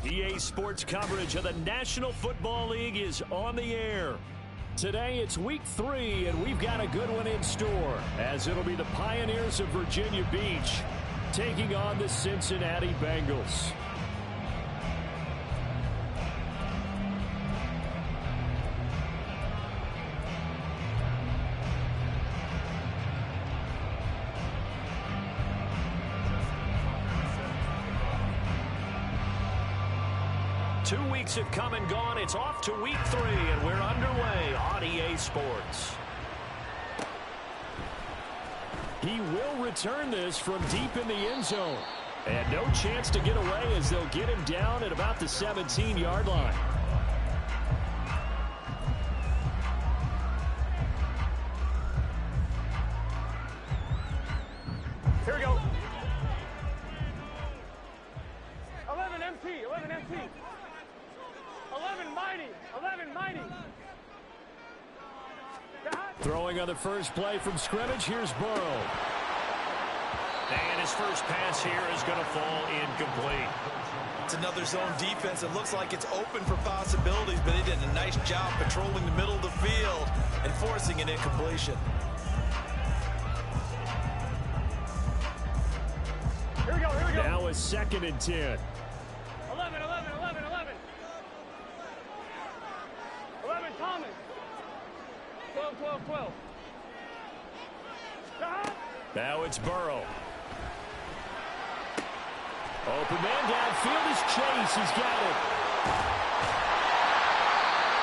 EA Sports coverage of the National Football League is on the air. Today it's week 3, and we've got a good one in store, as it'll be the Pioneers of Virginia Beach taking on the Cincinnati Bengals. Two weeks have come and gone. It's off to week 3, and we're underway on EA Sports. He will return this from deep in the end zone. And no chance to get away as they'll get him down at about the 17-yard line. Here we go. 11 MT, 11 MT. 11 mighty. Throwing on the first play from scrimmage, here's Burrow. And his first pass here is going to fall incomplete. It's another zone defense. It looks like it's open for possibilities, but they did a nice job patrolling the middle of the field and forcing an incompletion. Here we go. Now a 2nd and 10. 11. 11, Thomas. 12. Now it's Burrow. Open man downfield is Chase. He's got it.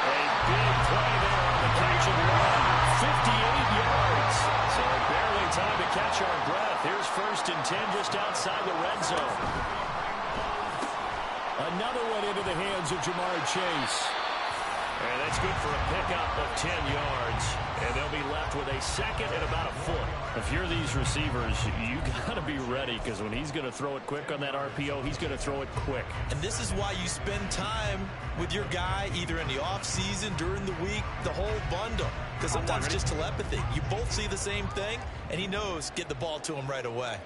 A big play there on the catch and run. 58 yards. So barely time to catch our breath. Here's 1st and 10 just outside the red zone. Another one into the hands of Jamar Chase. And that's good for a pickup of 10 yards. And they'll be left with a 2nd and about a foot. If you're these receivers, you got to be ready, because when he's going to throw it quick on that RPO, he's going to throw it quick. And this is why you spend time with your guy, either in the offseason, during the week, the whole bundle. Because sometimes it's just telepathy. You both see the same thing, and he knows get the ball to him right away.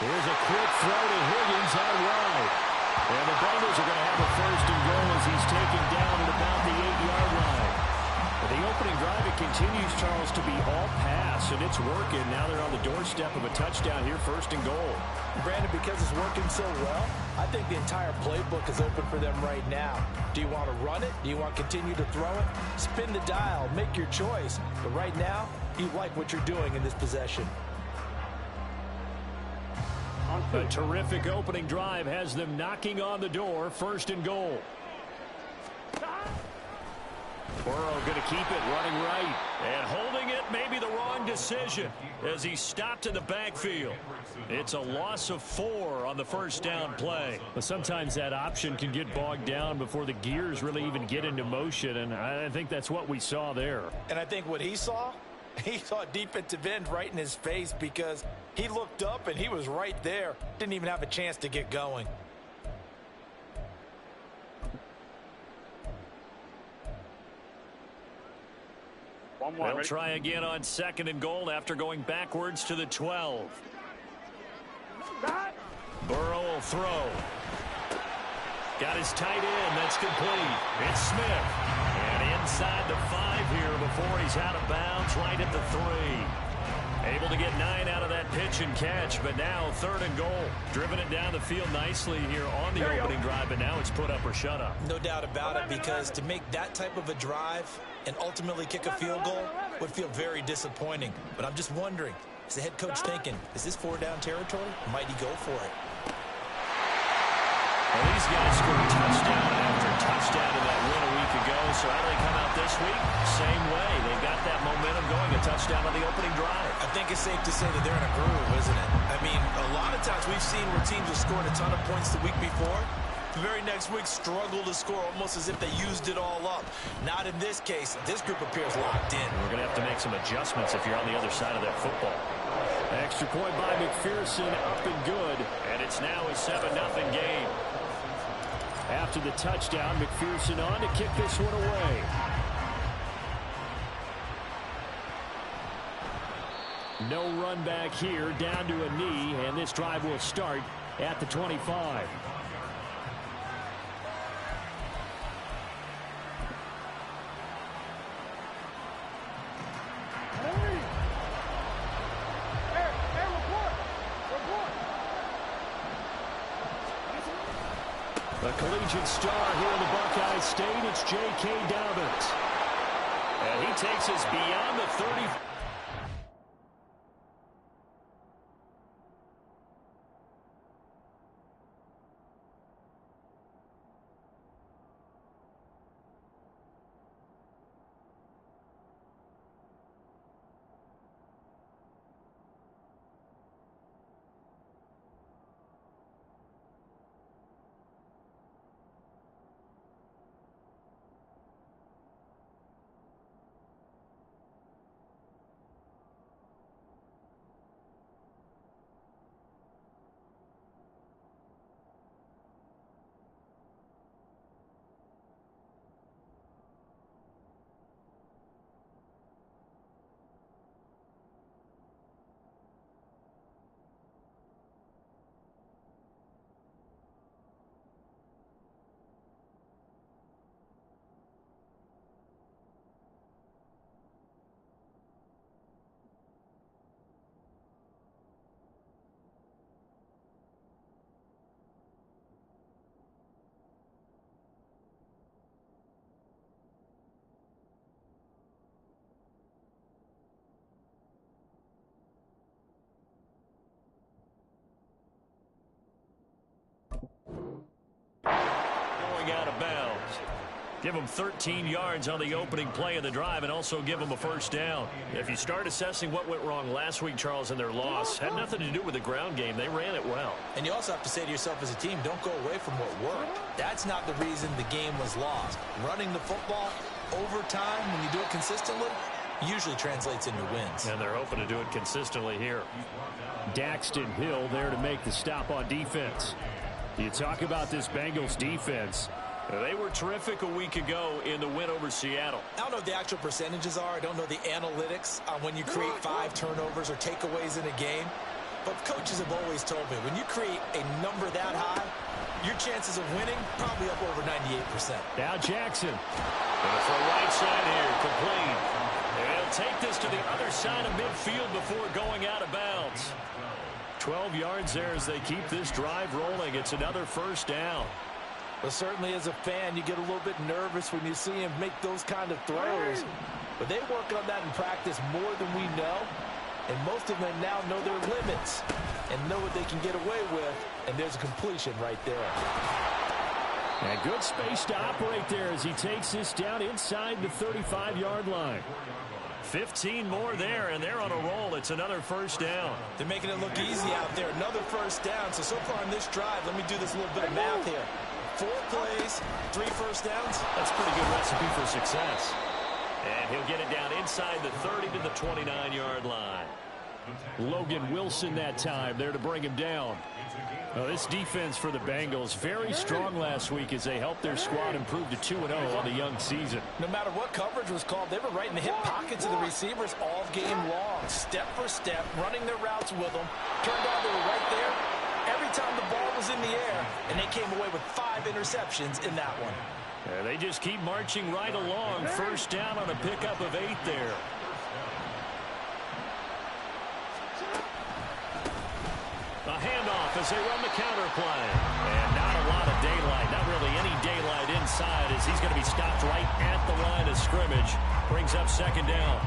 Here's a quick throw to Higgins out wide. And the Bengals are going to have a 1st and goal as he's taken down at about the 8-yard line. But the opening drive, it continues, Charles, to be all pass, and it's working. Now they're on the doorstep of a touchdown here, 1st and goal. Brandon, because it's working so well, I think the entire playbook is open for them right now. Do you want to run it? Do you want to continue to throw it? Spin the dial, make your choice. But right now, you like what you're doing in this possession. A terrific opening drive has them knocking on the door. 1st and goal. Burrow going to keep it running right. And holding it may be the wrong decision as he stopped in the backfield. It's a loss of 4 on the 1st down play. But sometimes that option can get bogged down before the gears really even get into motion, and I think that's what we saw there. And I think what he saw a defensive end right in his face, because he looked up and he was right there. Didn't even have a chance to get going. They'll try again on 2nd and goal after going backwards to the 12. Burrow will throw. Got his tight end. That's complete. It's Smith. And inside the 5 here before he's out of bounds, right at the 3. Able to get 9 out of that pitch and catch, but now 3rd and goal. Driven it down the field nicely here on the opening drive, but now it's put up or shut up. No doubt about it, because to make that type of a drive and ultimately kick a field goal would feel very disappointing. But I'm just wondering, is the head coach thinking, is this 4-down territory? Or might he go for it? Well, these guys scored touchdown after touchdown in that win a week ago. So how do they come out this week? Same way. They got that momentum going. A touchdown on the opening drive. I think it's safe to say that they're in a groove, isn't it? I mean, a lot of times we've seen where teams have scored a ton of points the week before. The very next week struggle to score, almost as if they used it all up. Not in this case. This group appears locked in. We're going to have to make some adjustments if you're on the other side of that football. Extra point by McPherson, up and good. And it's now a 7-0 game. After the touchdown, McPherson on to kick this one away. No run back here, down to a knee, and this drive will start at the 25. The collegiate star here in the Buckeye State, it's J.K. Dobbins. And he takes us beyond the 30. Going out of bounds. Give them 13 yards on the opening play of the drive and also give them a first down. If you start assessing what went wrong last week, Charles, in their loss, had nothing to do with the ground game. They ran it well. And you also have to say to yourself as a team, don't go away from what worked. That's not the reason the game was lost. Running the football over time, when you do it consistently, usually translates into wins. And they're hoping to do it consistently here. Daxton Hill there to make the stop on defense. You talk about this Bengals defense. They were terrific a week ago in the win over Seattle. I don't know what the actual percentages are. I don't know the analytics on when you create 5 turnovers or takeaways in a game. But coaches have always told me, when you create a number that high, your chances of winning probably up over 98%. Now Jackson. And for right side here, complete. And he'll take this to the other side of midfield before going out of bounds. 12 yards there as they keep this drive rolling. It's another first down. Well, certainly as a fan, you get a little bit nervous when you see him make those kind of throws. But they work on that in practice more than we know. And most of them now know their limits and know what they can get away with. And there's a completion right there. And good space to operate there as he takes this down inside the 35-yard line. 15 more there, and they're on a roll. It's another first down. They're making it look easy out there. Another first down. So far in this drive, let me do this little bit of math here. 4 plays, 3 first downs. That's a pretty good recipe for success. And he'll get it down inside the 30 to the 29-yard line. Logan Wilson that time there to bring him down. Now, this defense for the Bengals, very strong last week as they helped their squad improve to 2-0 on the young season. No matter what coverage was called, they were right in the hip pockets of the receivers all game long, step for step, running their routes with them. Turned out they were right there every time the ball was in the air, and they came away with 5 interceptions in that one. Yeah, they just keep marching right along. First down on a pickup of 8 there. A handoff as they run the counter play. And not a lot of daylight. Not really any daylight inside as he's going to be stopped right at the line of scrimmage. Brings up second down.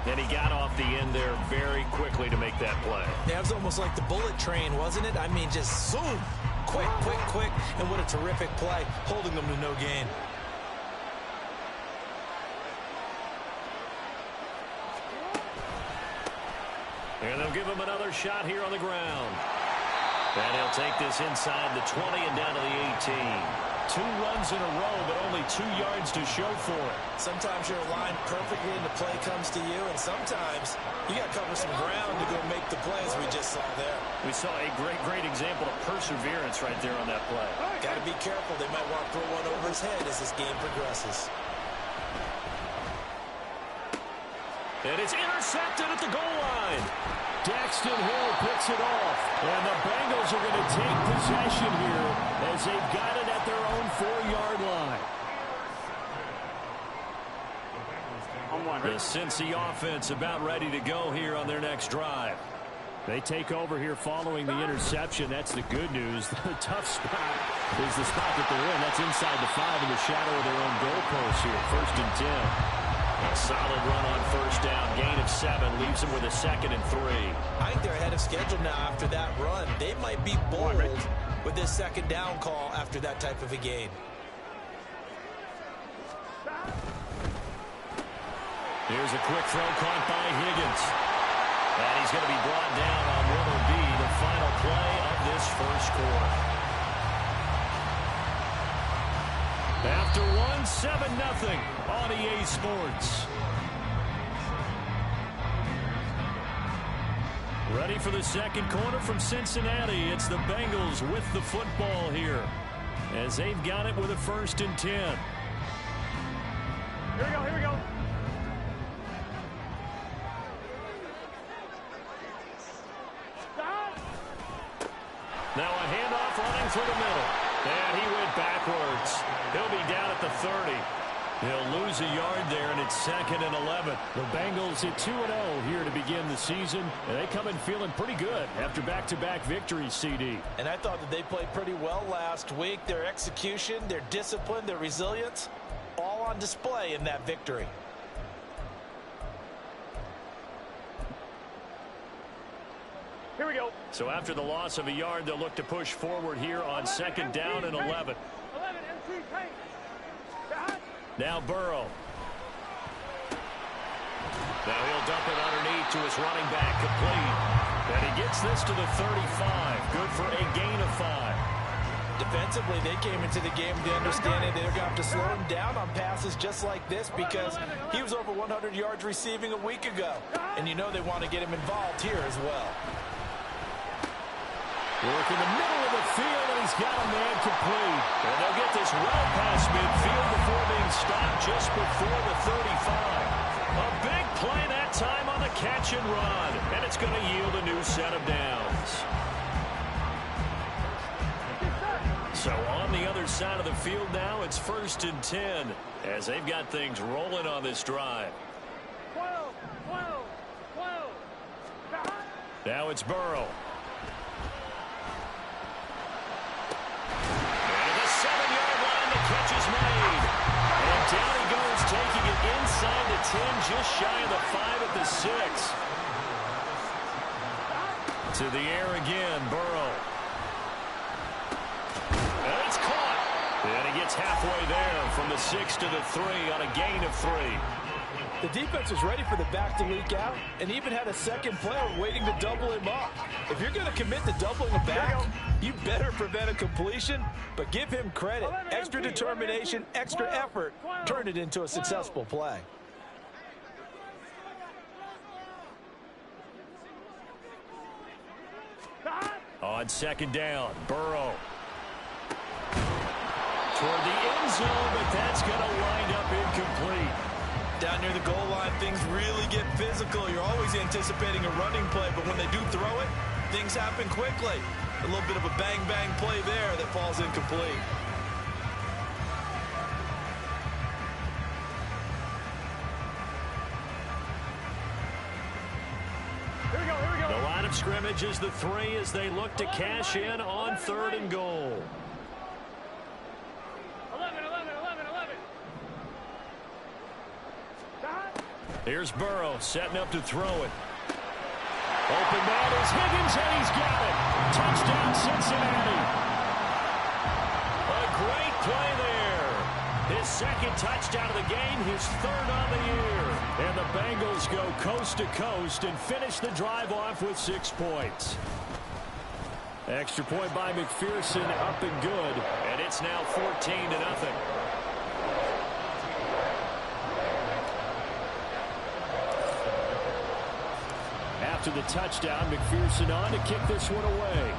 And he got off the end there very quickly to make that play. Yeah, it was almost like the bullet train, wasn't it? I mean, just zoom. Quick, quick, quick. And what a terrific play, holding them to no gain. And they'll give him another shot here on the ground. And he'll take this inside the 20 and down to the 18. 2 runs in a row, but only 2 yards to show for it. Sometimes you're aligned perfectly and the play comes to you, and sometimes you got to cover some ground to go make the plays we just saw there. We saw a great example of perseverance right there on that play. Got to be careful. They might want to throw one over his head as this game progresses. And it's intercepted at the goal line. Daxton Hill picks it off. And the Bengals are going to take possession here as they've got it at their own 4-yard line. The Cincy offense about ready to go here on their next drive. They take over here following the interception. That's the good news. The tough spot is the spot that they're in. That's inside the 5 in the shadow of their own goalpost here. 1st and 10. A solid run on 1st down. Gain of 7 leaves them with a 2nd and 3. I think they're ahead of schedule now after that run. They might be bold with this 2nd down call after that type of a gain. Here's a quick throw caught by Higgins. And he's going to be brought down on what will be the final play of this 1st quarter. After 7-0 on EA Sports. Ready for the 2nd quarter from Cincinnati. It's the Bengals with the football here as they've got it with a 1st and 10. Here we go, here we go. Now a handoff running through the middle. And he went backwards. He'll be down at the 30. He'll lose a yard there, and it's 2nd and 11. The Bengals hit 2-0 here to begin the season. And they come in feeling pretty good after back-to-back victories, CD. And I thought that they played pretty well last week. Their execution, their discipline, their resilience, all on display in that victory. Here we go. So after the loss of a yard, they'll look to push forward here on 2nd down and 11. 11 MC Tank. Now Burrow. Now he'll dump it underneath to his running back, complete. And he gets this to the 35. Good for a gain of 5. Defensively, they came into the game with the understanding they're going to have to slow him down on passes just like this because he was over 100 yards receiving a week ago. And you know they want to get him involved here as well. Work in the middle of the field, and he's got a man complete. And they'll get this well past midfield before being stopped just before the 35. A big play that time on the catch and run. And it's going to yield a new set of downs. So on the other side of the field now, it's 1st and 10 as they've got things rolling on this drive. 12. Now it's Burrow. Catch is made. And down he goes, taking it inside the 10, just shy of the 5 at the 6. To the air again, Burrow. And it's caught. And he gets halfway there from the 6 to the 3 on a gain of 3. The defense was ready for the back to leak out and even had a 2nd player waiting to double him up. If you're going to commit to doubling him back, you better prevent a completion, but give him credit. Extra determination, extra effort, turn it into a successful play. On 2nd down, Burrow. Toward the end zone, but that's going to wind up incomplete. Down near the goal line, things really get physical. You're always anticipating a running play, but when they do throw it, things happen quickly. A little bit of a bang-bang play there that falls incomplete. Here we go. The line of scrimmage is the 3 as they look to cash in on 3rd and goal. 11. Here's Burrow setting up to throw it. Open man is Higgins, and he's got it. Touchdown, Cincinnati. A great play there. His 2nd touchdown of the game, his 3rd on the year. And the Bengals go coast to coast and finish the drive off with 6 points. Extra point by McPherson, up and good. And it's now 14-0. After the touchdown, McPherson on to kick this one away.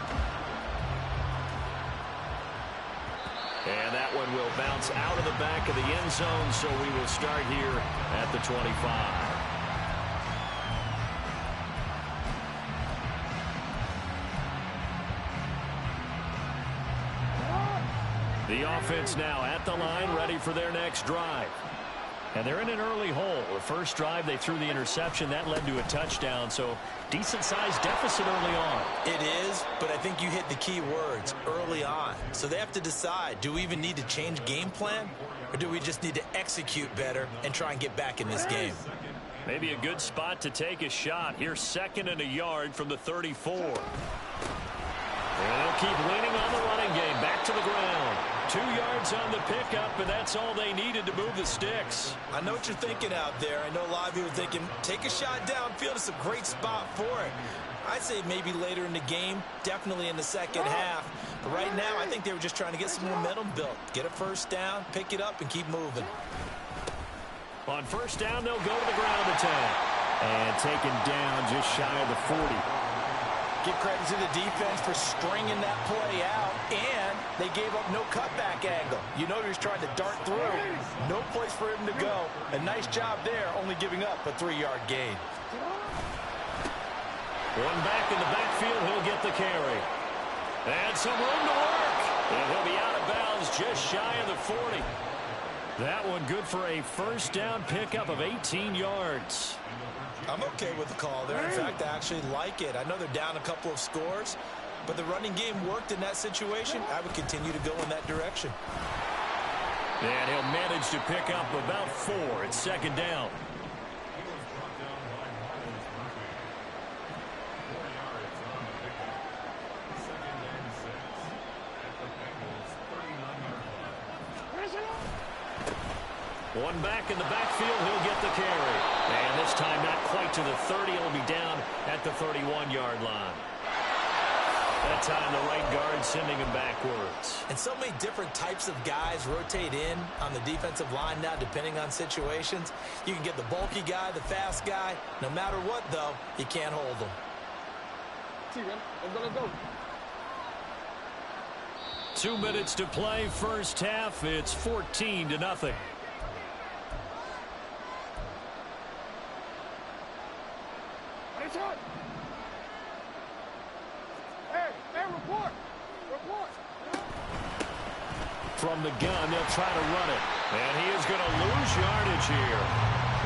And that one will bounce out of the back of the end zone, so we will start here at the 25. The offense now at the line, ready for their next drive. And they're in an early hole. The first drive, they threw the interception. That led to a touchdown, so decent-sized deficit early on. It is, but I think you hit the key words, early on. So they have to decide, do we even need to change game plan, or do we just need to execute better and try and get back in this game? Maybe a good spot to take a shot. Here's 2nd and a yard from the 34. And they'll keep leaning on the running game. Back to the ground. 2 yards on the pickup, and that's all they needed to move the sticks. I know what you're thinking out there. I know a lot of you are thinking, take a shot downfield. It's a great spot for it. I'd say maybe later in the game, definitely in the second half. But right now, I think they were just trying to get some momentum built. Get a first down, pick it up, and keep moving. On first down, they'll go to the ground attack. And taken down just shy of the 40. Give credit to the defense for stringing that play out, and they gave up no cutback angle. You know he was trying to dart through. No place for him to go. A nice job there, only giving up a 3-yard gain. One back in the backfield, he'll get the carry. And some room to work. And he'll be out of bounds just shy of the 40. That one good for a first down pickup of 18 yards. I'm okay with the call there. In fact, I actually like it. I know they're down a couple of scores, but the running game worked in that situation. I would continue to go in that direction. And he'll manage to pick up about 4. It's 2nd down. One back in the backfield, he'll get the carry. And this time not quite to the 30. It'll be down at the 31-yard line. That time the right guard sending him backwards. And so many different types of guys rotate in on the defensive line now depending on situations. You can get the bulky guy, the fast guy. No matter what, though, you can't hold them. Let's go. 2 minutes to play first half. It's 14-0. From the gun, they'll try to run it. And he is going to lose yardage here.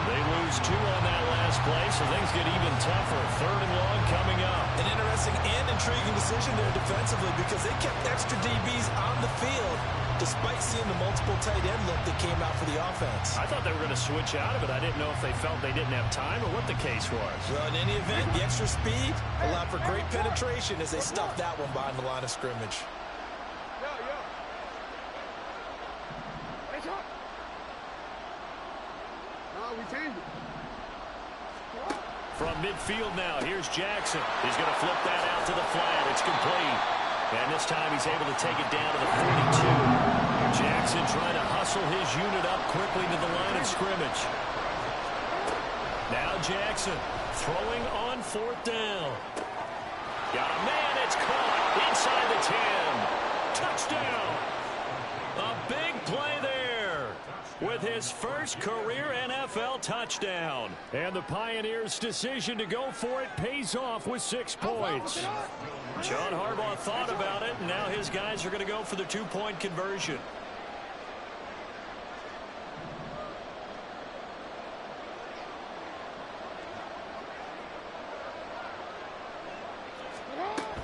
They lose 2 on that last play, so things get even tougher. 3rd and long coming up. An interesting and intriguing decision there defensively because they kept extra DBs on the field despite seeing the multiple tight end look that came out for the offense. I thought they were going to switch out of it. I didn't know if they felt they didn't have time or what the case was. Well, in any event, the extra speed allowed for great penetration as they stuffed that one behind the line of scrimmage. From midfield now, here's Jackson. He's going to flip that out to the flat. It's complete. And this time he's able to take it down to the 42. Jackson trying to hustle his unit up quickly to the line of scrimmage. Now Jackson throwing on 4th down. Got a man, it's caught inside the 10. Touchdown. A big play there with his first career NFL touchdown. And the Pioneers' decision to go for it pays off with 6 points. John Harbaugh thought about it, and now his guys are going to go for the 2-point conversion.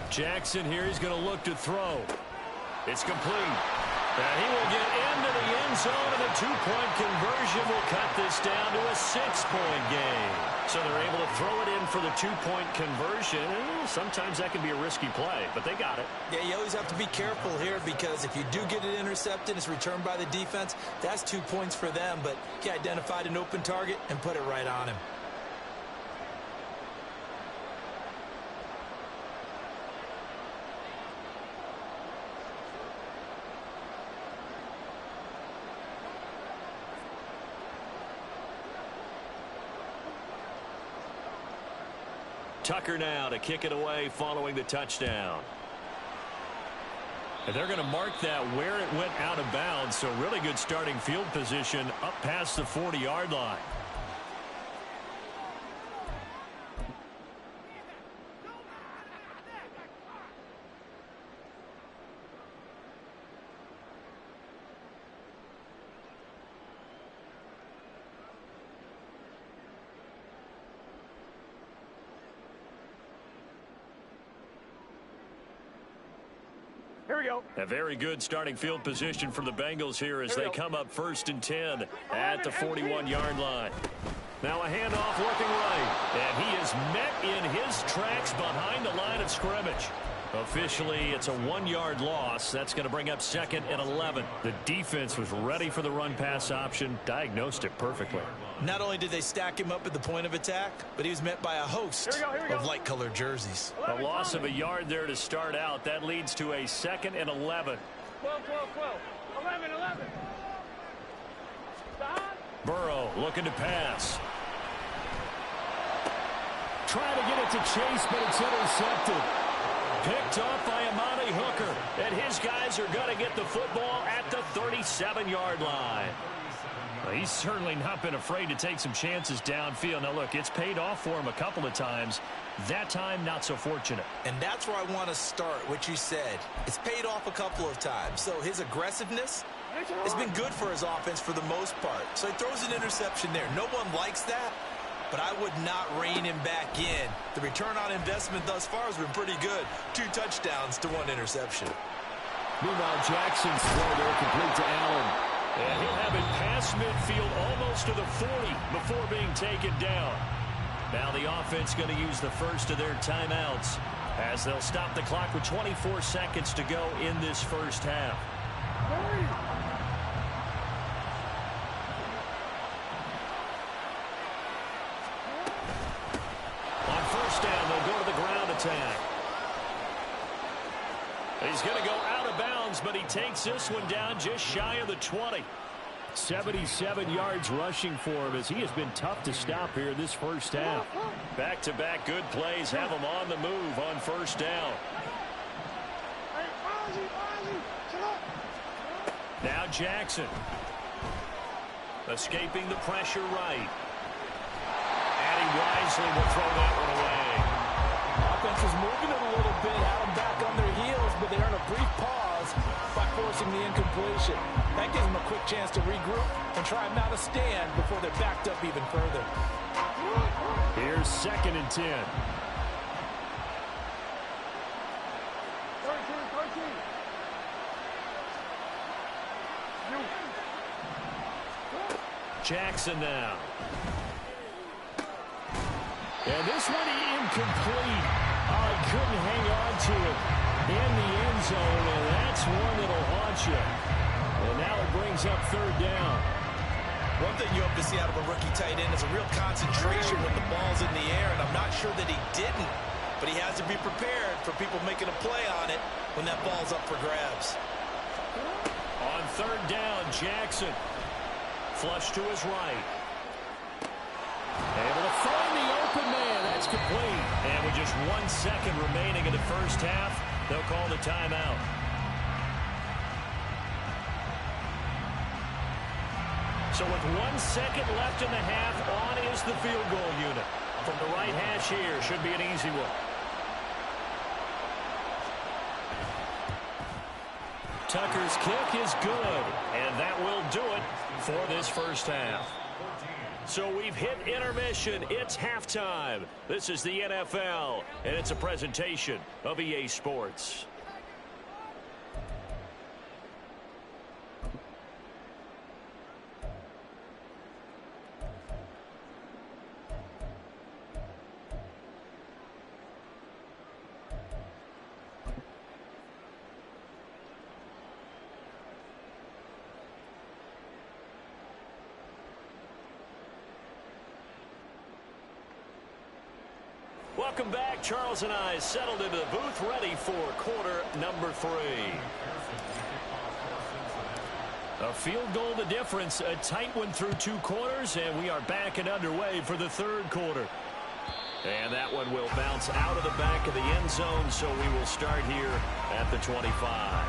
Jackson here, he's going to look to throw. It's complete. And he will get into the end zone, and the 2-point conversion will cut this down to a 6-point game. So they're able to throw it in for the 2-point conversion. Sometimes that can be a risky play, but they got it. Yeah, you always have to be careful here because if you do get it intercepted, it's returned by the defense, that's 2 points for them. But he identified an open target and put it right on him. Tucker now to kick it away following the touchdown. And they're going to mark that where it went out of bounds, so really good starting field position up past the 40-yard line. we go. A very good starting field position for the Bengals here as they come up 1st and 10 at the 41-yard line. Now a handoff looking right, and he is met in his tracks behind the line of scrimmage. Officially, it's a 1-yard loss. That's going to bring up 2nd and 11. The defense was ready for the run-pass option, diagnosed it perfectly. Not only did they stack him up at the point of attack, but he was met by a host of light-colored jerseys. A loss of a yard there to start out. That leads to a 2nd and 11. 12, 12, 12. 11, 11. Burrow looking to pass. Trying to get it to Chase, but it's intercepted. Picked off by Amani Hooker. And his guys are going to get the football at the 37-yard line. Well, he's certainly not been afraid to take some chances downfield. Now, look, it's paid off for him a couple of times. That time, not so fortunate. And that's where I want to start, what you said. It's paid off a couple of times. So his aggressiveness has been good for his offense for the most part. So he throws an interception there. No one likes that, but I would not rein him back in. The return on investment thus far has been pretty good. 2 touchdowns to 1 interception. Meanwhile, Jackson's throw there complete to Allen. And he'll have it past midfield almost to the 40 before being taken down. Now the offense going to use the first of their timeouts as they'll stop the clock with 24 seconds to go in this first half. On first down, they'll go to the ground attack. He's going to go out of bounds, but he takes this one down just shy of the 20. 77 yards rushing for him as he has been tough to stop here in this first half. Back-to-back good plays have him on the move on first down. Now Jackson. Escaping the pressure right. And he wisely will throw that one away. Offense is moving it a little bit, had them back on their heels, but they earn a brief pause by forcing the incompletion. That gives them a quick chance to regroup and try and mount a stand before they're backed up even further. Here's 2nd and 10. 13. Jackson now. And this one incomplete. Oh, he couldn't hang on to it in the end zone, and that's one that'll haunt you. And now it brings up 3rd down. One thing you hope to see out of a rookie tight end is a real concentration when the ball's in the air, and I'm not sure that he didn't, but he has to be prepared for people making a play on it when that ball's up for grabs. On 3rd down, Jackson. Flush to his right. Able to find the open man. That's complete. And with just 1 second remaining in the first half, they'll call the timeout. So with 1 second left in the half, on is the field goal unit. From the right hash here, should be an easy one. Tucker's kick is good, and that will do it for this first half. So we've hit intermission. It's halftime. This is the NFL, and it's a presentation of EA Sports. Welcome back. Charles and I settled into the booth, ready for quarter number 3. A field goal the difference, a tight one through 2 quarters, and we are back and underway for the 3rd quarter. And that one will bounce out of the back of the end zone, so we will start here at the 25.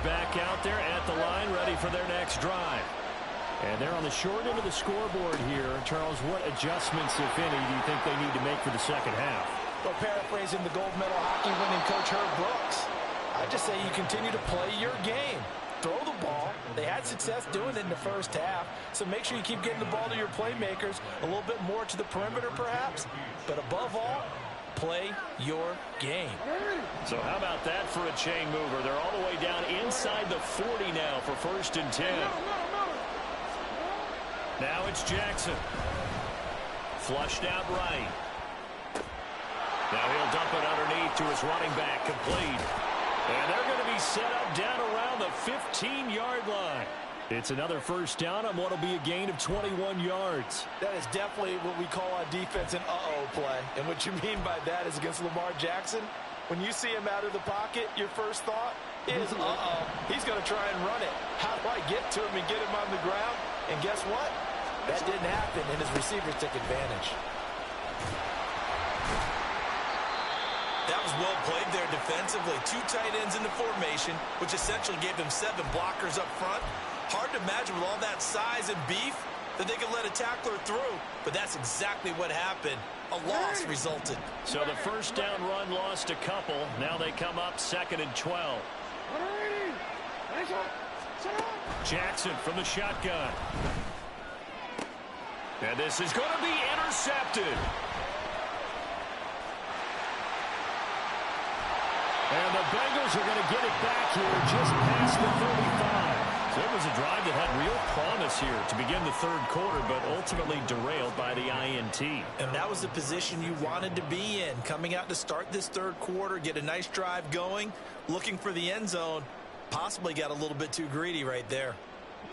Back out there at the line, ready for their next drive. And they're on the short end of the scoreboard here. Charles, what adjustments, if any, do you think they need to make for the second half? Well, paraphrasing the gold medal hockey winning coach Herb Brooks, I just say you continue to play your game. Throw the ball. They had success doing it in the first half, so make sure you keep getting the ball to your playmakers, a little bit more to the perimeter perhaps, but above all, play your game. So how about that for a chain mover? They're all the way down inside the 40 now for 1st and 10. Now it's Jackson. Flushed out right. Now he'll dump it underneath to his running back, complete. And they're going to be set up down around the 15-yard line. It's another first down on what will be a gain of 21 yards. That is definitely what we call on defense an uh-oh play. And what you mean by that is against Lamar Jackson, when you see him out of the pocket, your first thought is, uh-oh, he's going to try and run it. How do I get to him and get him on the ground? And guess what? That didn't happen, and his receivers took advantage. That was well played there defensively. 2 tight ends in the formation, which essentially gave them 7 blockers up front. Hard to imagine with all that size and beef that they could let a tackler through, but that's exactly what happened. A loss resulted. So the first down run lost a couple. Now they come up 2nd and 12. Jackson from the shotgun. And this is going to be intercepted. And the Bengals are going to get it back here just past the 35. So it was a drive that had real promise here to begin the 3rd quarter, but ultimately derailed by the INT. And that was the position you wanted to be in, coming out to start this 3rd quarter, get a nice drive going, looking for the end zone. Possibly got a little bit too greedy right there.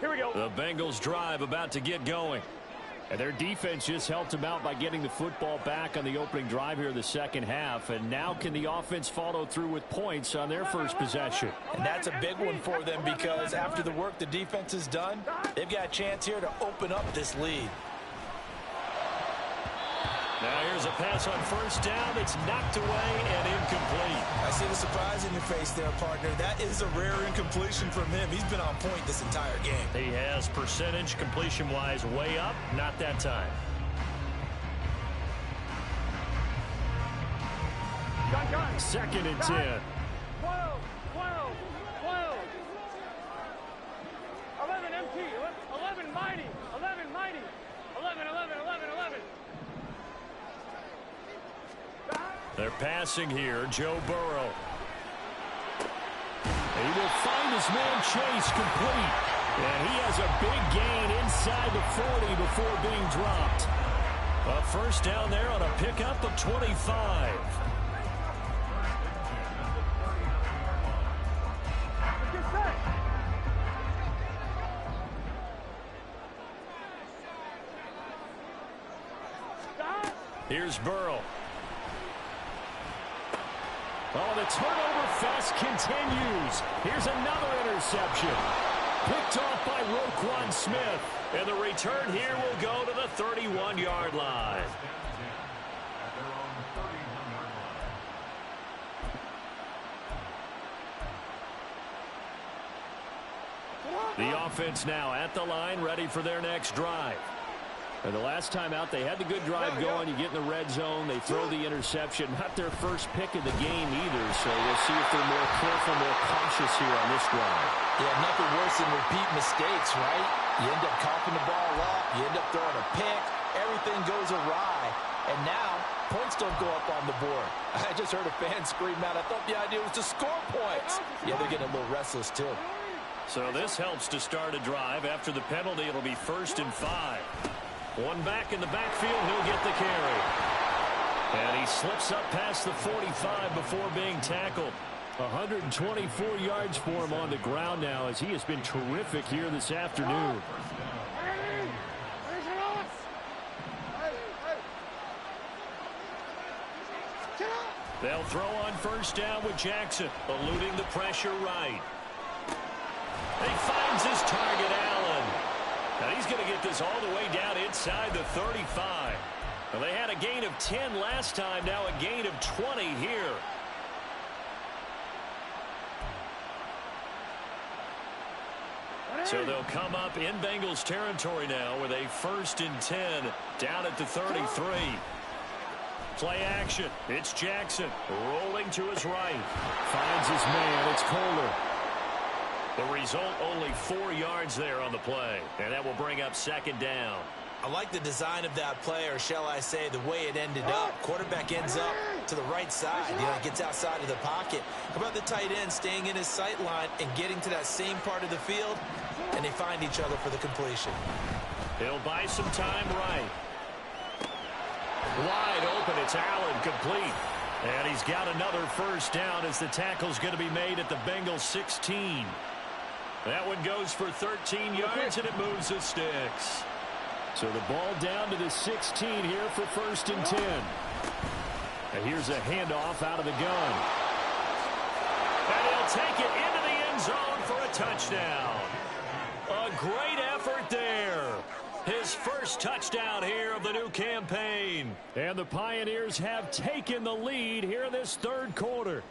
Here we go. The Bengals drive about to get going. And their defense just helped them out by getting the football back on the opening drive here in the 2nd half. And now can the offense follow through with points on their first possession? And that's a big one for them because after the work the defense has done, they've got a chance here to open up this lead. Now here's a pass on first down. It's knocked away and incomplete. I see the surprise in your face there, partner. That is a rare incompletion from him. He's been on point this entire game. He has percentage completion-wise way up. Not that time. Gun. 2nd and 10. 12. 11 MT. 11 mighty. 11 mighty. 11. They're passing here. Joe Burrow. He will find his man Chase complete. And he has a big gain inside the 40 before being dropped. A first down there on a pickup of 25. Here's Burrow. Oh, the turnover fest continues. Here's another interception. Picked off by Roquan Smith. And the return here will go to the 31-yard line. The offense now at the line, ready for their next drive. And the last time out, they had the good drive going. You get in the red zone, they throw the interception. Not their first pick of the game either, so we'll see if they're more careful, more cautious here on this drive. Yeah, nothing worse than repeat mistakes, right? You end up coughing the ball up, you end up throwing a pick, everything goes awry, and now points don't go up on the board. I just heard a fan scream out, I thought the idea was to score points. Yeah, they're getting a little restless too. So this helps to start a drive. After the penalty, it'll be 1st and 5. One back in the backfield, he'll get the carry. And he slips up past the 45 before being tackled. 124 yards for him on the ground now as he has been terrific here this afternoon. They'll throw on first down with Jackson, eluding the pressure right. He finds his target, Allen. Now he's going to get this all the way down inside the 35. Well, they had a gain of 10 last time, now a gain of 20 here. So they'll come up in Bengals territory now with a 1st and 10 down at the 33. Play action. It's Jackson rolling to his right. Finds his man. It's Kohler. The result, only 4 yards there on the play. And that will bring up second down. I like the design of that play, or shall I say the way it ended up. Quarterback ends up to the right side. Gets outside of the pocket. How about the tight end staying in his sight line and getting to that same part of the field? And they find each other for the completion. He'll buy some time right. Wide open. It's Allen, complete. And he's got another first down as the tackle's going to be made at the Bengals 16. That one goes for 13 yards, and it moves the sticks. So the ball down to the 16 here for 1st and 10. And here's a handoff out of the gun. And he'll take it into the end zone for a touchdown. A great effort there. His first touchdown here of the new campaign. And the Pioneers have taken the lead here in this 3rd quarter.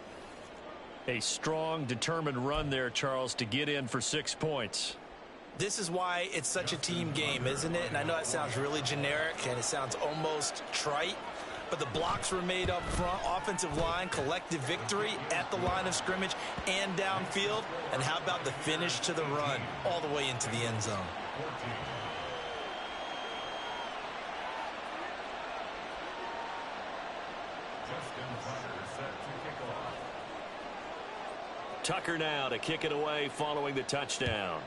A strong, determined run there, Charles, to get in for 6 points. This is why it's such a team game, isn't it? And I know that sounds really generic and it sounds almost trite, but the blocks were made up front, offensive line, collective victory at the line of scrimmage and downfield. And how about the finish to the run all the way into the end zone? Tucker now to kick it away following the touchdown.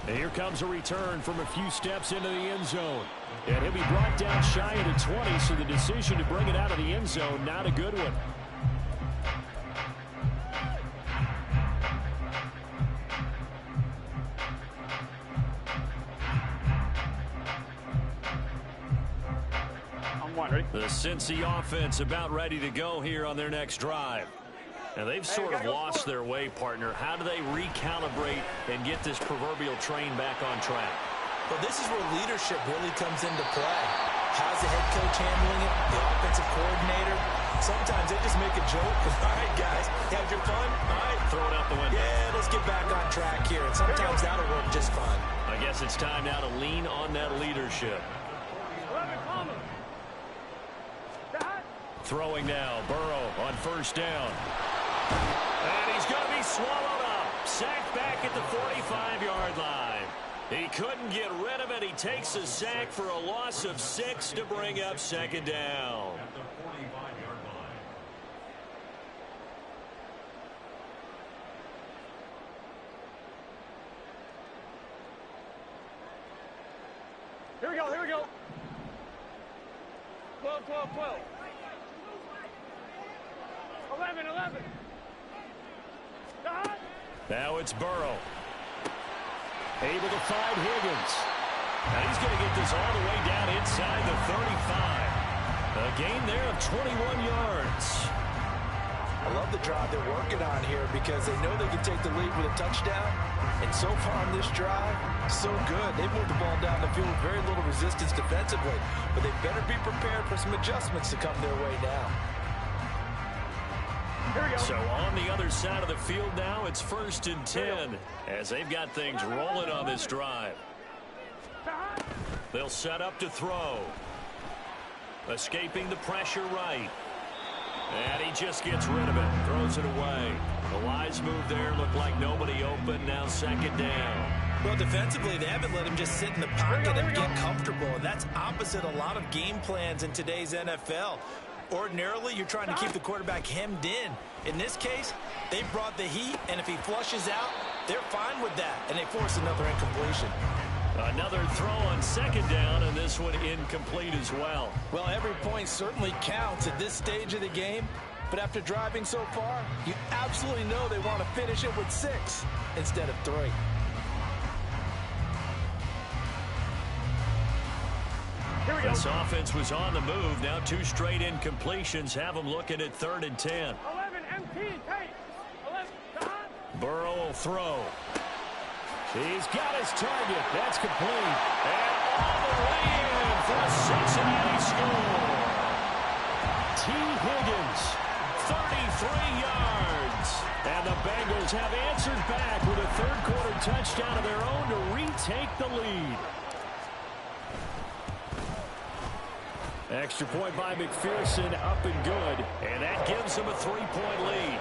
And here comes a return from a few steps into the end zone. And he'll be brought down shy of the 20, so the decision to bring it out of the end zone, not a good one. The Cincy offense about ready to go here on their next drive. Now they've sort of lost their way, partner. How do they recalibrate and get this proverbial train back on track? Well, this is where leadership really comes into play. How's the head coach handling it? The offensive coordinator? Sometimes they just make a joke. All right, guys, had your fun? All right. Throw it out the window. Yeah, let's get back on track here. And sometimes that'll work just fine. I guess it's time now to lean on that leadership. Throwing now, Burrow on first down. And he's going to be swallowed up. Sacked back at the 45-yard line. He couldn't get rid of it. He takes a sack for a loss of 6 to bring up second down. Here we go, here we go. 12, 12, 12. 11, 11. Now it's Burrow. Able to find Higgins. Now he's going to get this all the way down inside the 35. A gain there of 21 yards. I love the drive they're working on here because they know they can take the lead with a touchdown. And so far on this drive, so good. They've moved the ball down the field with very little resistance defensively. But they better be prepared for some adjustments to come their way now. So on the other side of the field now, it's 1st and 10 as they've got things rolling on this drive. They'll set up to throw. Escaping the pressure right. And he just gets rid of it. Throws it away. The wise move there. Looked like nobody open. Now second down. Well, defensively, they haven't let him just sit in the pocket and get comfortable. And that's opposite a lot of game plans in today's NFL. Ordinarily, you're trying to keep the quarterback hemmed in. In this case, they brought the heat, and if he flushes out, they're fine with that, and they force another incompletion. Another throw on second down, and this one incomplete as well. Well, every point certainly counts at this stage of the game, but after driving so far, you absolutely know they want to finish it with 6 instead of 3. This offense was on the move. Now 2 straight incompletions have them looking at 3rd and 10. 11 MT, take. 11, Burrow will throw. He's got his target. That's complete. And all the way in for a Cincinnati score. T. Higgins, 33 yards. And the Bengals have answered back with a 3rd quarter touchdown of their own to retake the lead. Extra point by McPherson, up and good. And that gives him a 3-point lead.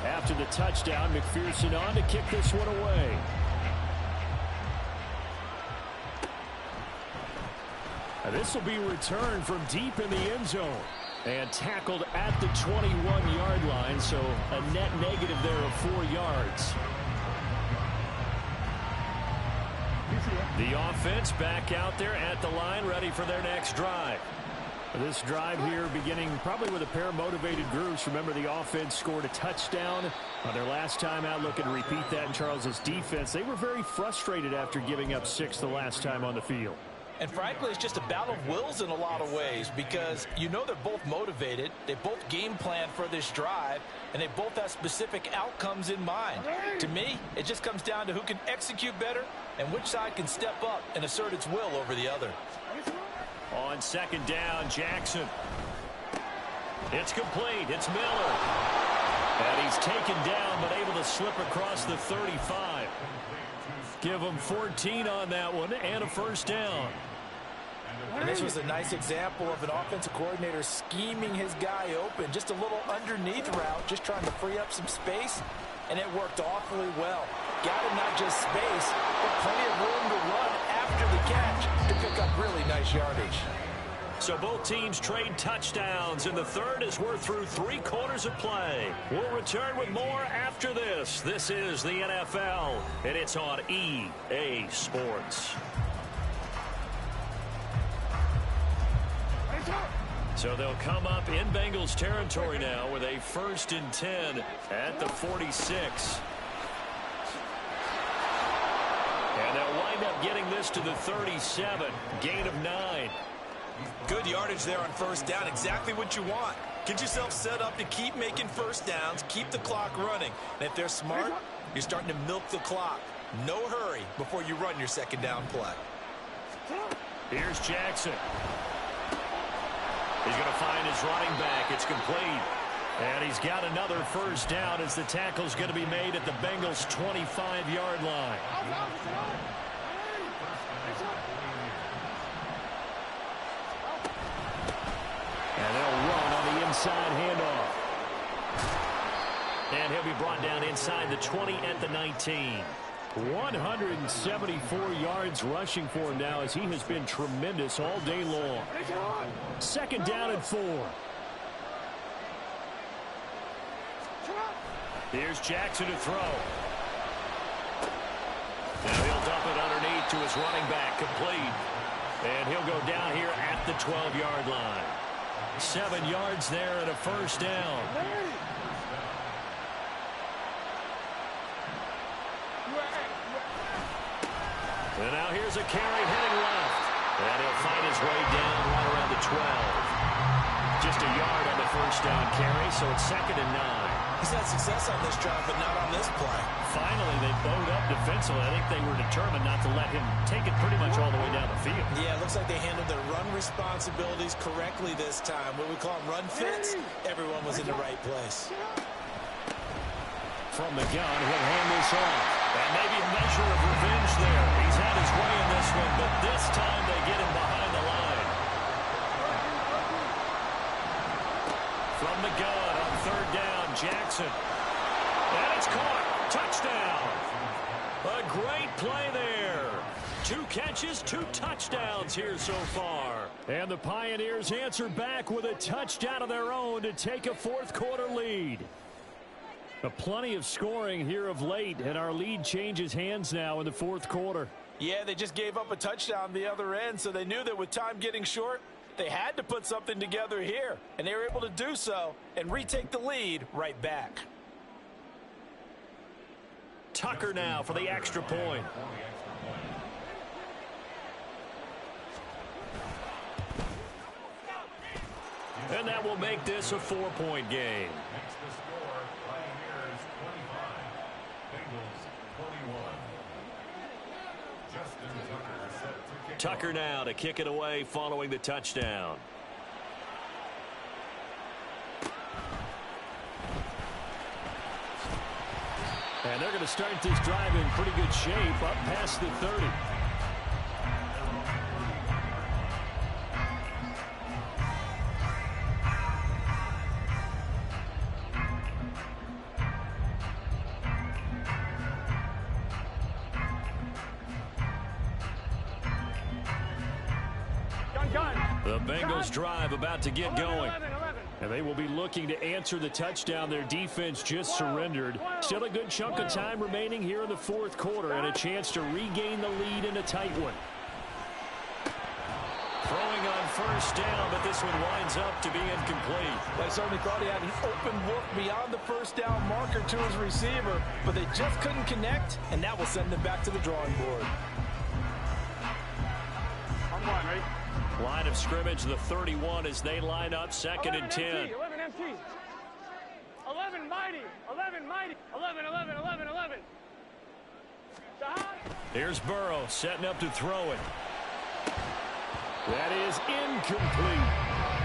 After the touchdown, McPherson on to kick this one away. This will be returned from deep in the end zone. And tackled at the 21-yard line, so a net negative there of 4 yards. The offense back out there at the line, ready for their next drive. This drive here beginning probably with a pair of motivated groups. Remember, the offense scored a touchdown on their last time out. Looking to repeat that in Charles's defense. They were very frustrated after giving up 6 the last time on the field. And frankly, it's just a battle of wills in a lot of ways because you know they're both motivated. They both game plan for this drive, and they both have specific outcomes in mind. To me, it just comes down to who can execute better and which side can step up and assert its will over the other. On second down, Jackson. It's complete. It's Miller. And he's taken down but able to slip across the 35. Give him 14 on that one and a first down. And this was a nice example of an offensive coordinator scheming his guy open. Just a little underneath route, just trying to free up some space, and it worked awfully well. Got him not just space, but plenty of room to run after the catch to pick up really nice yardage. So both teams trade touchdowns, and the third as we're through 3 quarters of play. We'll return with more after this. This is the NFL, and it's on EA Sports. So they'll come up in Bengals territory now with a 1st and 10 at the 46. And they'll wind up getting this to the 37. Gain of 9. Good yardage there on first down. Exactly what you want. Get yourself set up to keep making first downs, keep the clock running. And if they're smart, you're starting to milk the clock. No hurry before you run your second down play. Here's Jackson. He's going to find his running back. It's complete. And he's got another first down as the tackle's going to be made at the Bengals' 25-yard line. And they'll run on the inside handoff. And he'll be brought down inside the 20 at the 19. 174 yards rushing for him now as he has been tremendous all day long. Second down and 4. Here's Jackson to throw. Now he'll dump it underneath to his running back, complete. And he'll go down here at the 12-yard line. 7 yards there and a first down. And now here's a carry heading left. And he'll find his way down right around the 12. Just a yard on the first down carry, so it's 2nd and 9. He's had success on this drive, but not on this play. Finally, they bowed up defensively. I think they were determined not to let him take it pretty much all the way down the field. Yeah, it looks like they handled their run responsibilities correctly this time. What we call them run fits, everyone was in the right place. From the gun, he'll hand this off. And maybe a measure of revenge there. He's had his way in this one, but this time they get him behind the line. From the gun on 3rd down, Jackson. And it's caught. Touchdown. A great play there. 2 catches, 2 touchdowns here so far. And the Pioneers answer back with a touchdown of their own to take a 4th quarter lead. Plenty of scoring here of late, and our lead changes hands now in the 4th quarter. Yeah, they just gave up a touchdown the other end, so they knew that with time getting short, they had to put something together here, and they were able to do so and retake the lead right back. Tucker now for the extra point. And that will make this a 4-point game. Tucker now to kick it away following the touchdown. And they're going to start this drive in pretty good shape up past the 30. The Bengals drive about to get going. And they will be looking to answer the touchdown their defense just surrendered. Still a good chunk of time remaining here in the fourth quarter and a chance to regain the lead in a tight one. Throwing on first down, but this one winds up to be incomplete. I certainly thought he had an open look beyond the first down marker to his receiver, but they just couldn't connect, and that will send them back to the drawing board. On one, ready? Line of scrimmage, the 31 as they line up, second and 10. 11 empty. 11 mighty. 11 mighty. 11, 11, 11, 11. Here's Burrow setting up to throw it. That is incomplete.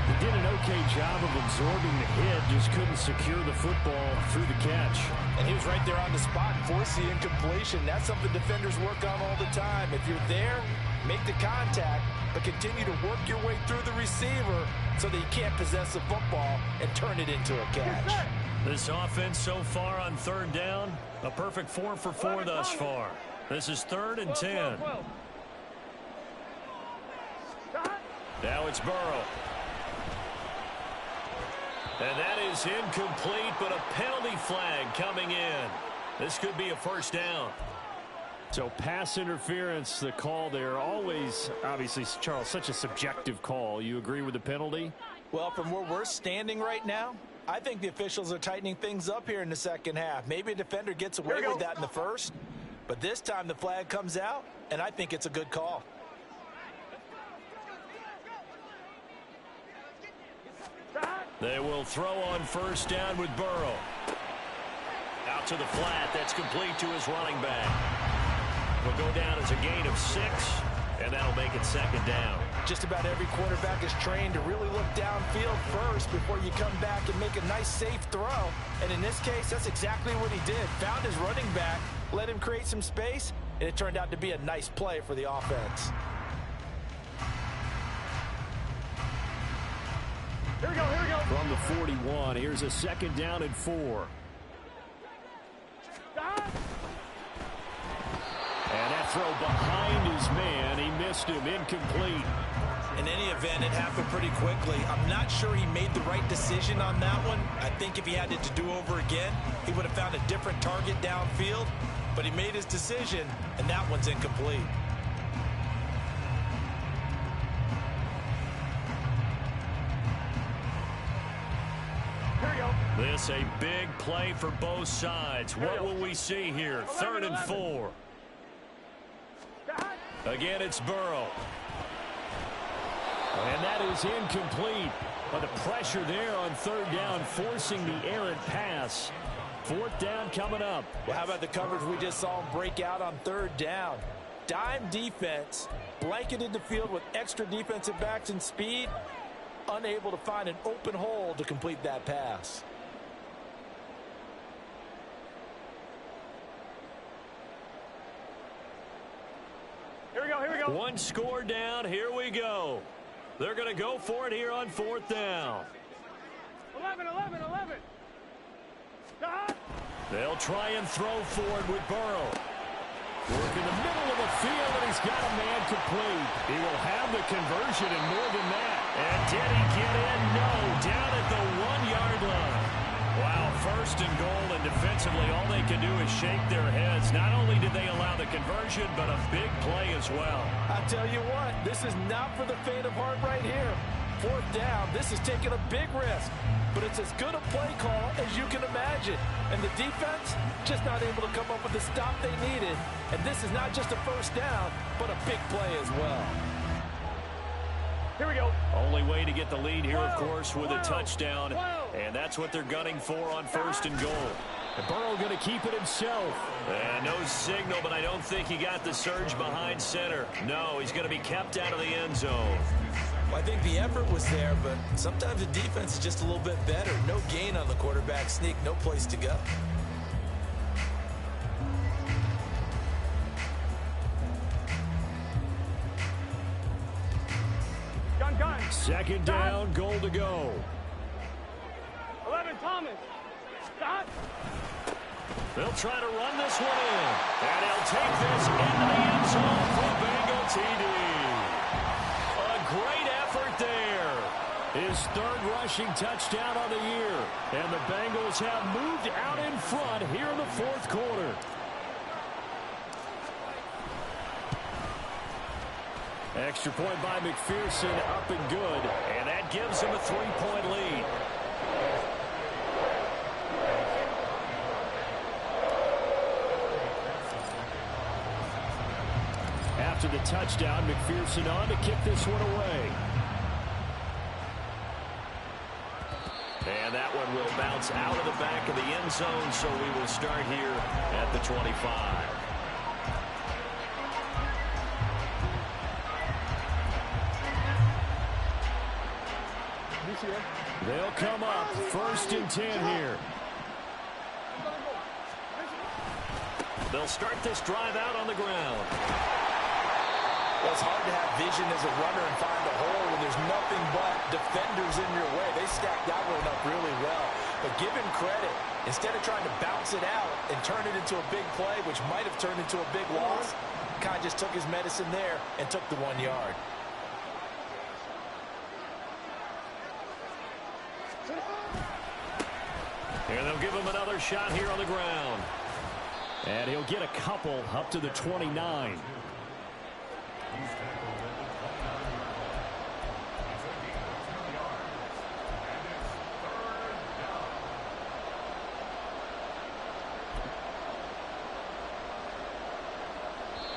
He did an okay job of absorbing the hit, just couldn't secure the football through the catch. And he was right there on the spot, force the incompletion. That's something defenders work on all the time. If you're there, make the contact, but continue to work your way through the receiver so that you can't possess the football and turn it into a catch. This offense so far on third down, a perfect 4 for 4 thus far. This is 3rd and 10. Now it's Burrow. And that is incomplete, but a penalty flag coming in. This could be a first down. So pass interference, the call there, always, obviously, Charles, such a subjective call. You agree with the penalty? Well, from where we're standing right now, I think the officials are tightening things up here in the second half. Maybe a defender gets away with that in the first, but this time the flag comes out, and I think it's a good call. They will throw on first down with Burrow. Out to the flat. That's complete to his running back. Will go down as a gain of 6, and that'll make it second down. Just about every quarterback is trained to really look downfield first before you come back and make a nice, safe throw. And in this case, that's exactly what he did. Found his running back, let him create some space, and it turned out to be a nice play for the offense. Here we go, here we go. From the 41, here's a second down and 4. And that throw behind his man, he missed him, incomplete. In any event, it happened pretty quickly. I'm not sure he made the right decision on that one. I think if he had it to do over again, he would have found a different target downfield. But he made his decision, and that one's incomplete. This a big play for both sides. What will we see here? 3rd and 4. Again, it's Burrow. And that is incomplete. But the pressure there on 3rd down, forcing the errant pass. 4th down coming up. Well, how about the coverage we just saw him break out on 3rd down? Dime defense, blanketed the field with extra defensive backs and speed, unable to find an open hole to complete that pass. Here we go, here we go. One score down, here we go. They're going to go for it here on 4th down. 11, 11, 11. They'll try and throw forward with Burrow. Work in the middle of the field, and he's got a man complete. He will have the conversion and more than that. And did he get in? No, down at the 1-yard line. Wow, 1st and goal, and defensively all they can do is shake their heads. Not only did they allow the conversion, but a big play as well. I tell you what, this is not for the faint of heart right here. 4th down, this is taking a big risk, but it's as good a play call as you can imagine. And the defense just not able to come up with the stop they needed. And this is not just a 1st down, but a big play as well. Here we go. Only way to get the lead here, of course, with a touchdown. And that's what they're gunning for on 1st and goal. And Burrow going to keep it himself. And no signal, but I don't think he got the surge behind center. No, he's going to be kept out of the end zone. Well, I think the effort was there, but sometimes the defense is just a little bit better. No gain on the quarterback sneak, no place to go. Second down, goal to go. 11, Thomas. Stop. They'll try to run this one in. And he'll take this into the end zone for a Bengal TD. A great effort there. His third rushing touchdown on the year. And the Bengals have moved out in front here in the fourth quarter. Extra point by McPherson, up and good. And that gives him a 3-point lead. After the touchdown, McPherson on to kick this one away. And that one will bounce out of the back of the end zone, so we will start here at the 25. They'll come up 1st and 10 here. They'll start this drive out on the ground. Well, it's hard to have vision as a runner and find a hole when there's nothing but defenders in your way. They stacked that one up really well. But give him credit. Instead of trying to bounce it out and turn it into a big play, which might have turned into a big loss, kind of just took his medicine there and took the 1 yard. And they'll give him another shot here on the ground. And he'll get a couple up to the 29.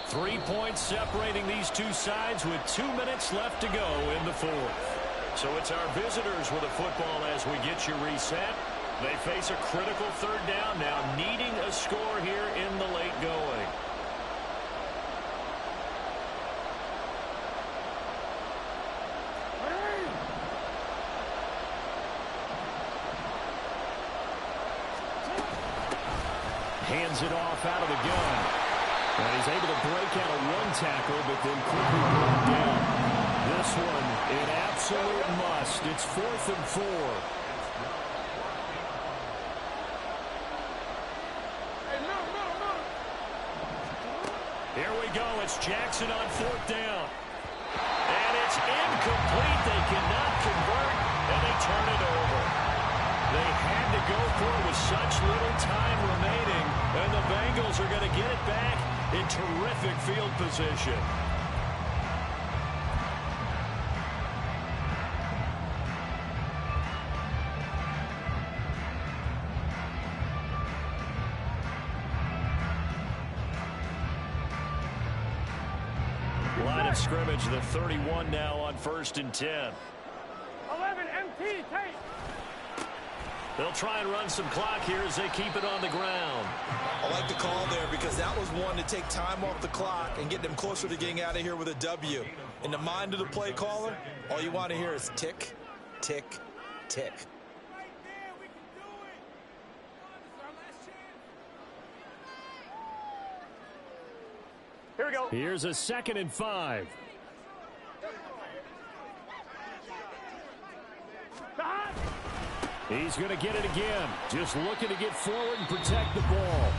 Three points separating these two sides with 2 minutes left to go in the fourth. So it's our visitors with the football as we get you reset. They face a critical third down now, needing a score here in the late going. Hands it off out of the gun. And he's able to break out of one tackle, but then quickly brought down. This one, an absolute must. It's 4th and 4. Here we go. It's Jackson on 4th down. And it's incomplete. They cannot convert, and they turn it over. They had to go for it with such little time remaining, and the Bengals are going to get it back in terrific field position. Line of scrimmage, the 31 now on 1st and 10. 11, MT, take. They'll try and run some clock here as they keep it on the ground. I like the call there because that was one to take time off the clock and get them closer to getting out of here with a W. In the mind of the play caller, all you want to hear is tick, tick, tick. Here we go. Here's a 2nd and 5. He's going to get it again. Just looking to get forward and protect the ball.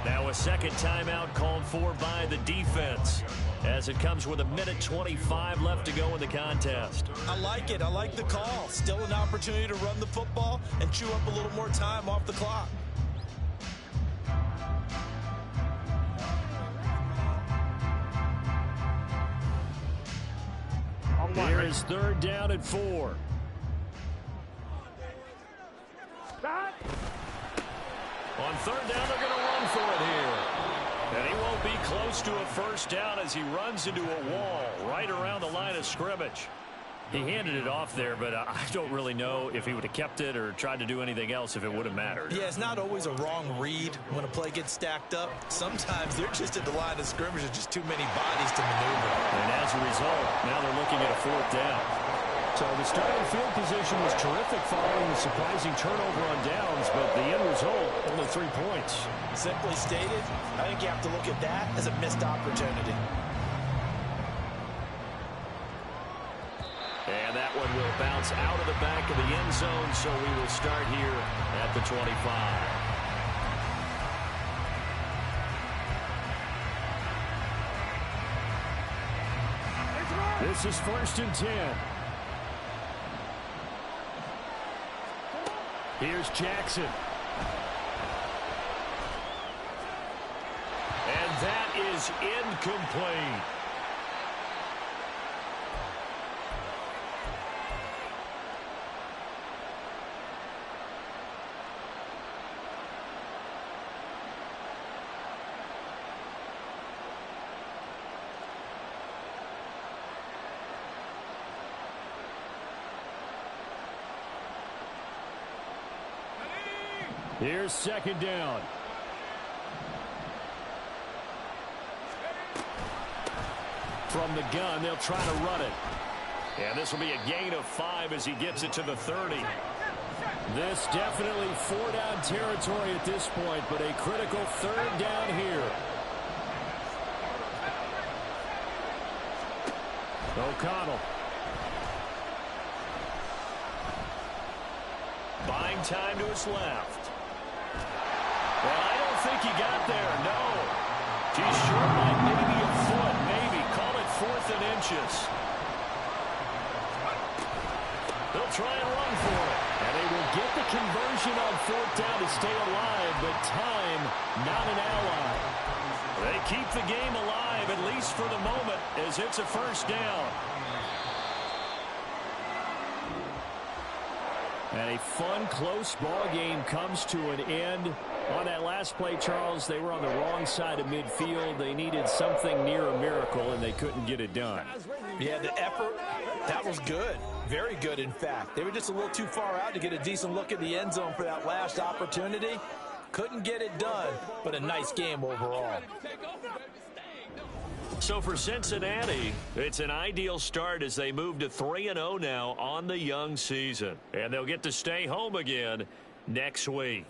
Now a second timeout called for by the defense as it comes with 1:25 left to go in the contest. I like it. I like the call. Still an opportunity to run the football and chew up a little more time off the clock. Here is 3rd down and 4. On 3rd down, they're going to run for it here. And he won't be close to a 1st down as he runs into a wall right around the line of scrimmage. He handed it off there, but I don't really know if he would have kept it or tried to do anything else if it would have mattered. Yeah, it's not always a wrong read when a play gets stacked up. Sometimes they're just at the line of scrimmage. There's just too many bodies to maneuver. And as a result, now they're looking at a 4th down. So the starting field position was terrific following the surprising turnover on downs, but the end result, only 3 points. Simply stated, I think you have to look at that as a missed opportunity. And gets out of the back of the end zone, so we will start here at the 25. This is 1st and 10. Here's Jackson. And that is incomplete. Here's 2nd down. From the gun, they'll try to run it. And this will be a gain of 5 as he gets it to the 30. This definitely 4-down territory at this point, but a critical 3rd down here. O'Connell. Buying time to his left. Well, I don't think he got there, no. He's short by maybe a foot, maybe. Call it 4th and inches. They'll try and run for it. And they will get the conversion on 4th down to stay alive, but time not an ally. They keep the game alive, at least for the moment, as it's a 1st down. And a fun, close ball game comes to an end. On that last play, Charles, they were on the wrong side of midfield. They needed something near a miracle, and they couldn't get it done. Yeah, the effort, that was good. Very good, in fact. They were just a little too far out to get a decent look at the end zone for that last opportunity. Couldn't get it done, but a nice game overall. So for Cincinnati, it's an ideal start as they move to 3-0 now on the young season. And they'll get to stay home again next week.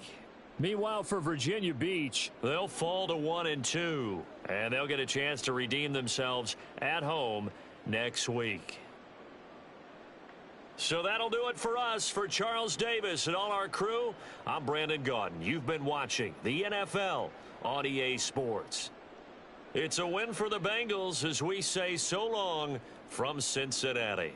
Meanwhile, for Virginia Beach, they'll fall to 1-2. And they'll get a chance to redeem themselves at home next week. So that'll do it for us. For Charles Davis and all our crew, I'm Brandon Gaudin. You've been watching the NFL on EA Sports. It's a win for the Bengals as we say so long from Cincinnati.